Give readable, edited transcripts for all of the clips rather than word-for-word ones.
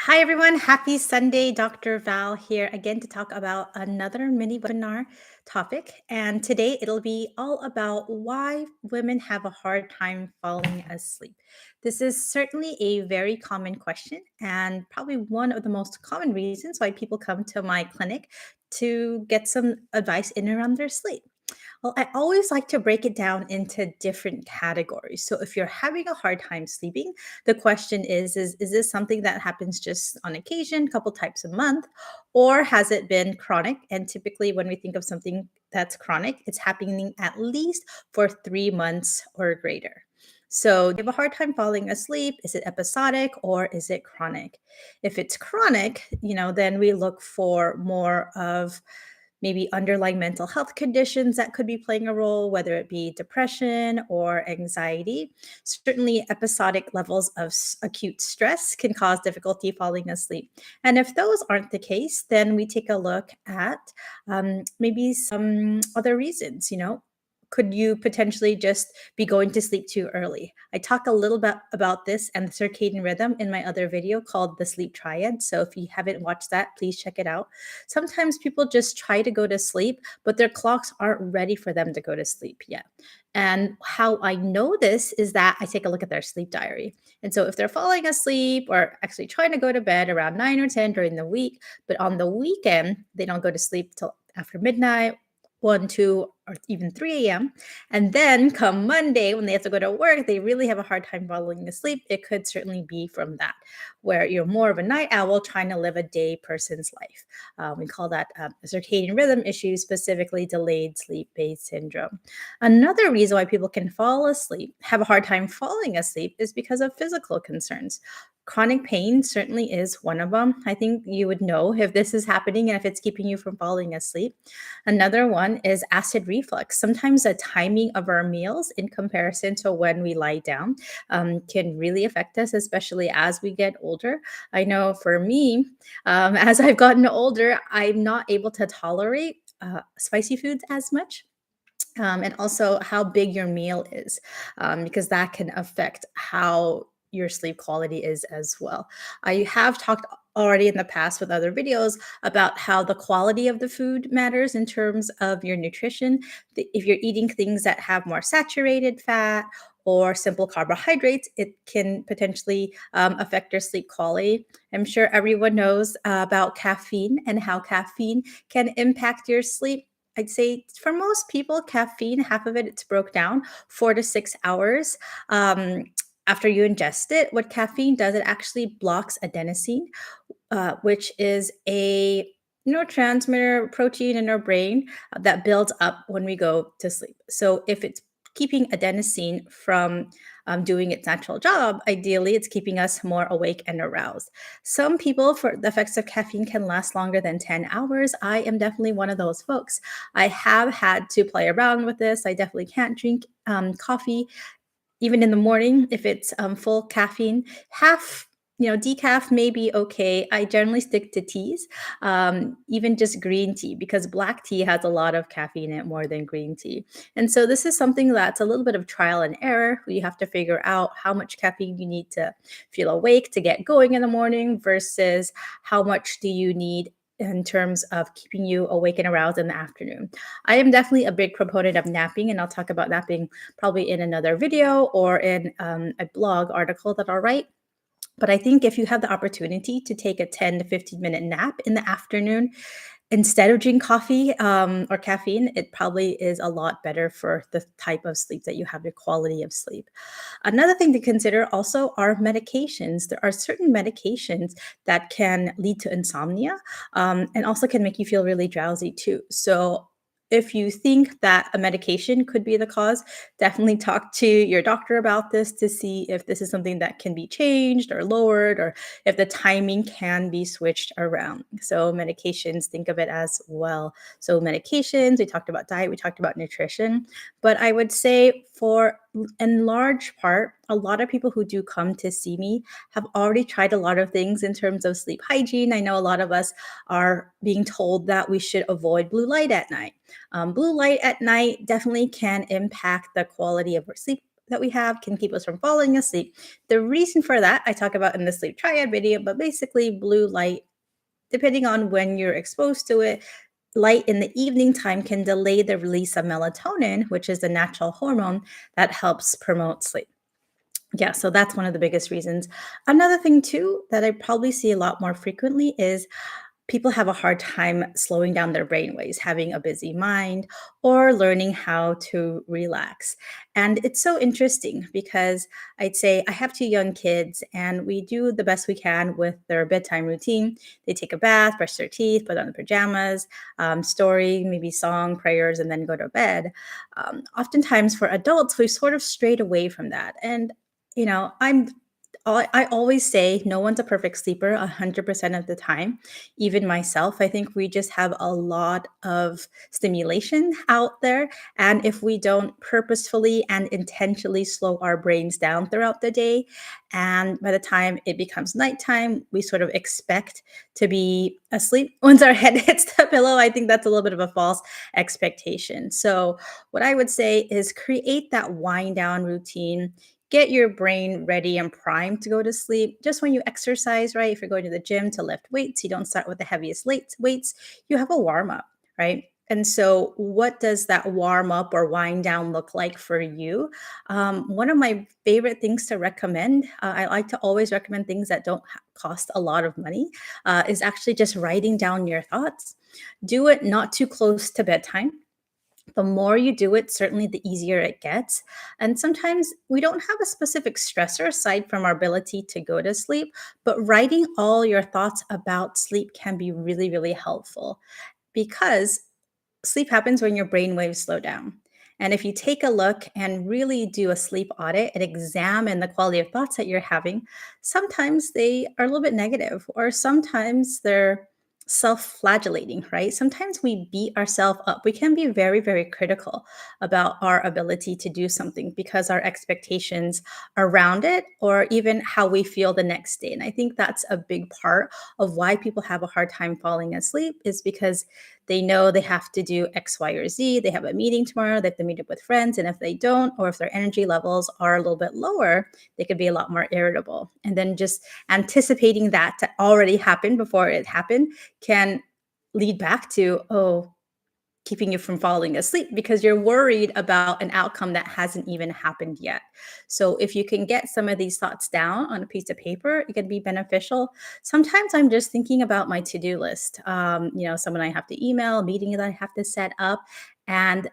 Hi, everyone. Happy Sunday. Dr. Val here again to talk about another mini webinar topic. And today it'll be all about why women have a hard time falling asleep. This is certainly a very common question and probably one of the most common reasons why people come to my clinic to get some advice in and around their sleep. Well, I always like to break it down into different categories. So if you're having a hard time sleeping, the question is this something that happens just on occasion, a couple times a month, or has it been chronic? And typically when we think of something that's chronic, it's happening at least for 3 months or greater. So, do you have a hard time falling asleep? Is it episodic or is it chronic? If it's chronic, then we look for more of maybe underlying mental health conditions that could be playing a role, whether it be depression or anxiety. Certainly, episodic levels of acute stress can cause difficulty falling asleep. And if those aren't the case, then we take a look at maybe some other reasons. Could you potentially just be going to sleep too early? I talk a little bit about this and the circadian rhythm in my other video called the sleep triad. So if you haven't watched that, please check it out. Sometimes people just try to go to sleep, but their clocks aren't ready for them to go to sleep yet. And how I know this is that I take a look at their sleep diary. And so if they're falling asleep or actually trying to go to bed around 9 or 10 during the week, but on the weekend, they don't go to sleep till after midnight, 1, 2, or even 3 a.m. And then come Monday, when they have to go to work, they really have a hard time falling asleep. It could certainly be from that, where you're more of a night owl trying to live a day person's life. We call that circadian rhythm issue, specifically delayed sleep phase syndrome. Another reason why people can fall asleep, have a hard time falling asleep, is because of physical concerns. Chronic pain certainly is one of them. I think you would know if this is happening and if it's keeping you from falling asleep. Another one is acid reflux. Sometimes the timing of our meals in comparison to when we lie down can really affect us, especially as we get older. I know for me, as I've gotten older, I'm not able to tolerate spicy foods as much. And also how big your meal is, because that can affect how your sleep quality is as well. I have talked already in the past with other videos about how the quality of the food matters in terms of your nutrition. If you're eating things that have more saturated fat or simple carbohydrates, it can potentially affect your sleep quality. I'm sure everyone knows about caffeine and how caffeine can impact your sleep. I'd say for most people, caffeine, half of it, it's broke down 4 to 6 hours after you ingest it. What caffeine does, it actually blocks adenosine, which is a neurotransmitter protein in our brain that builds up when we go to sleep. So if it's keeping adenosine from doing its natural job, ideally it's keeping us more awake and aroused. Some people, for the effects of caffeine, can last longer than 10 hours. I am definitely one of those folks. I have had to play around with this. I definitely can't drink coffee even in the morning if it's full caffeine. Half, decaf may be okay. I generally stick to teas, even just green tea, because black tea has a lot of caffeine in it more than green tea. And so this is something that's a little bit of trial and error. You have to figure out how much caffeine you need to feel awake to get going in the morning versus how much do you need in terms of keeping you awake and aroused in the afternoon. I am definitely a big proponent of napping, and I'll talk about napping probably in another video or in a blog article that I'll write. But I think if you have the opportunity to take a 10 to 15-minute nap in the afternoon instead of drinking coffee or caffeine, it probably is a lot better for the type of sleep that you have, the quality of sleep. Another thing to consider also are medications. There are certain medications that can lead to insomnia, and also can make you feel really drowsy too. So if you think that a medication could be the cause, definitely talk to your doctor about this to see if this is something that can be changed or lowered, or if the timing can be switched around. So medications, think of it as well. So medications, we talked about diet, we talked about nutrition, but I would say for in large part, a lot of people who do come to see me have already tried a lot of things in terms of sleep hygiene. I know a lot of us are being told that we should avoid blue light at night. Blue light at night definitely can impact the quality of our sleep that we have can keep us from falling asleep. The reason for that I talk about in the sleep triad video, but basically blue light, depending on when you're exposed to it, light in the evening time can delay the release of melatonin, which is the natural hormone that helps promote sleep. Yeah, so that's one of the biggest reasons. Another thing too that I probably see a lot more frequently is people have a hard time slowing down their brainwaves, having a busy mind, or learning how to relax. And it's so interesting because I'd say I have two young kids and we do the best we can with their bedtime routine. They take a bath, brush their teeth, put on the pajamas, story, maybe song, prayers, and then go to bed. Oftentimes for adults, we've sort of strayed away from that. And I always say no one's a perfect sleeper 100% of the time, even myself. I think we just have a lot of stimulation out there. And if we don't purposefully and intentionally slow our brains down throughout the day, and by the time it becomes nighttime, we sort of expect to be asleep once our head hits the pillow. I think that's a little bit of a false expectation. So, what I would say is create that wind down routine, get your brain ready and primed to go to sleep. Just when you exercise, right? If you're going to the gym to lift weights, you don't start with the heaviest weights, you have a warm up, right? And so, what does that warm up or wind down look like for you? One of my favorite things to recommend, I like to always recommend things that don't cost a lot of money, is actually just writing down your thoughts. Do it not too close to bedtime. The more you do it, certainly the easier it gets. And sometimes we don't have a specific stressor aside from our ability to go to sleep, but writing all your thoughts about sleep can be really, really helpful because sleep happens when your brain waves slow down. And if you take a look and really do a sleep audit and examine the quality of thoughts that you're having, sometimes they are a little bit negative, or sometimes they're self flagellating, right? Sometimes we beat ourselves up. We can be very, very critical about our ability to do something because our expectations around it, or even how we feel the next day. And I think that's a big part of why people have a hard time falling asleep, is because they know they have to do X, Y, or Z. They have a meeting tomorrow. They have to meet up with friends. And if they don't, or if their energy levels are a little bit lower, they could be a lot more irritable. And then just anticipating that to already happen before it happened can lead back to, oh, keeping you from falling asleep because you're worried about an outcome that hasn't even happened yet. So if you can get some of these thoughts down on a piece of paper, it can be beneficial. Sometimes I'm just thinking about my to-do list. Someone I have to email, a meeting that I have to set up, and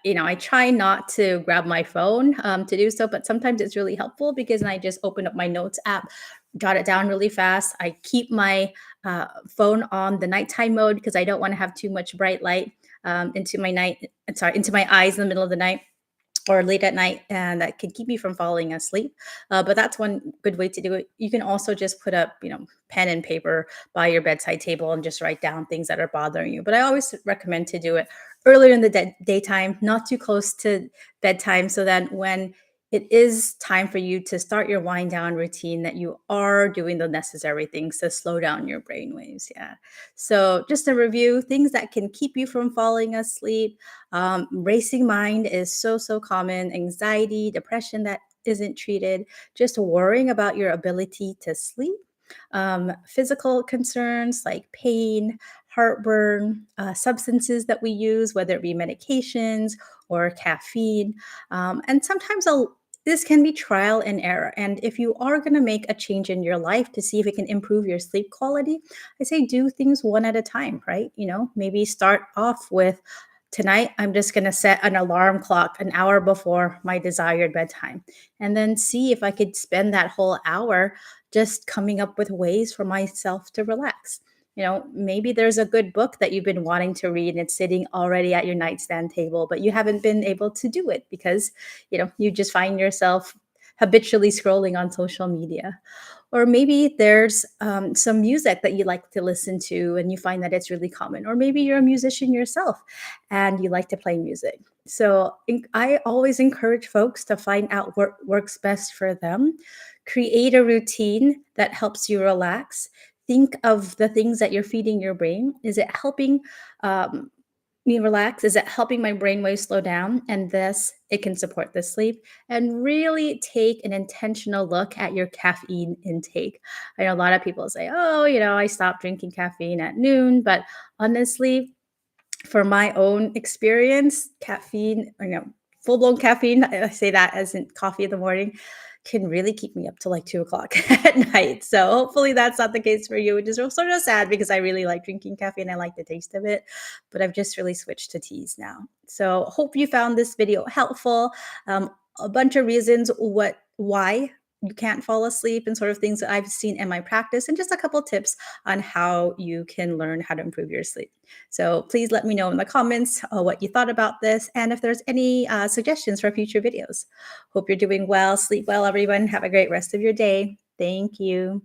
I try not to grab my phone to do so, but sometimes it's really helpful because then I just open up my notes app, jot it down really fast. I keep my phone on the nighttime mode because I don't want to have too much bright light into my eyes in the middle of the night or late at night, and that can keep me from falling asleep. But that's one good way to do it. You can also just put up, pen and paper by your bedside table and just write down things that are bothering you. But I always recommend to do it earlier in the daytime, not too close to bedtime, so that when it is time for you to start your wind down routine, that you are doing the necessary things to slow down your brain waves. Yeah. So just to review, things that can keep you from falling asleep. Racing mind is so, so common. Anxiety, depression that isn't treated, just worrying about your ability to sleep. Physical concerns like pain, heartburn, substances that we use, whether it be medications or caffeine. And sometimes this can be trial and error. And if you are going to make a change in your life to see if it can improve your sleep quality, I say do things one at a time, right? Maybe start off with, tonight, I'm just going to set an alarm clock an hour before my desired bedtime, and then see if I could spend that whole hour just coming up with ways for myself to relax. Maybe there's a good book that you've been wanting to read and it's sitting already at your nightstand table, but you haven't been able to do it because, you just find yourself habitually scrolling on social media. Or maybe there's some music that you like to listen to and you find that it's really common. Or maybe you're a musician yourself and you like to play music. So I always encourage folks to find out what works best for them. Create a routine that helps you relax. Think of the things that you're feeding your brain. Is it helping? Um, me relax? Is it helping my brainwaves slow down? And this, it can support the sleep. And really take an intentional look at your caffeine intake. I know a lot of people say, oh, I stopped drinking caffeine at noon. But honestly, for my own experience, caffeine, full blown caffeine, I say that as in coffee in the morning, can really keep me up to like 2 o'clock at night. So hopefully that's not the case for you, which is sort of sad because I really like drinking caffeine. I like the taste of it, but I've just really switched to teas now. So hope you found this video helpful. A bunch of reasons why you can't fall asleep and sort of things that I've seen in my practice, and just a couple tips on how you can learn how to improve your sleep. So please let me know in the comments what you thought about this and if there's any suggestions for future videos. Hope you're doing well. Sleep well, everyone. Have a great rest of your day. Thank you.